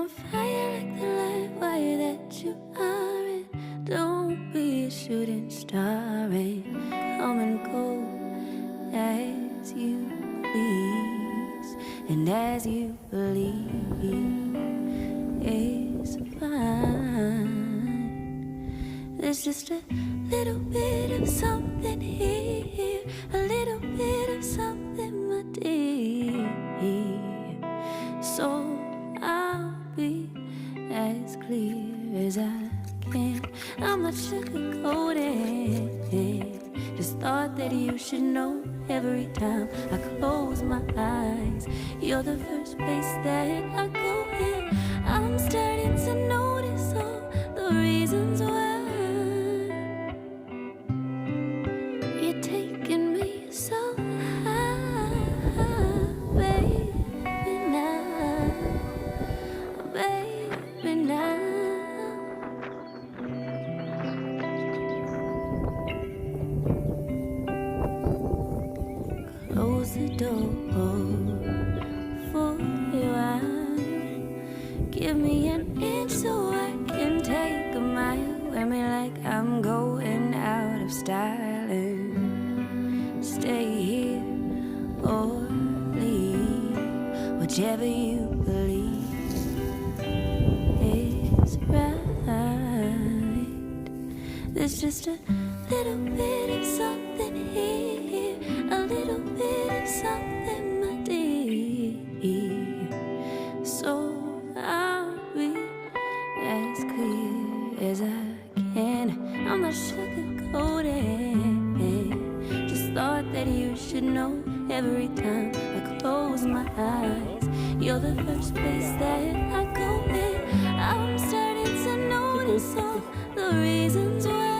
on fire like the light wire that you are. And don't be a shooting star. And come and go as you please, and as you believe is fine. There's just a little bit of something here, a little bit of something, my dear. So I'll be as clear as I can. I'm not sugarcoating. Just thought that you should know every time I close my eyes. You're the first place that I go in. I'm starting to notice all the reasons why you're taking me so high, baby, now, baby, now. Close the door for you. Give me an inch so I can take a mile. Wear me like I'm going out of style, and stay here or leave, whichever you believe is right. There's just a little bit of something here, a little bit of something, my dear. So I'll be as clear as I can. I'm not sugarcoating. Just thought that you should know every time I close my eyes. You're the first place that I go in. I'm starting to notice all the reasons why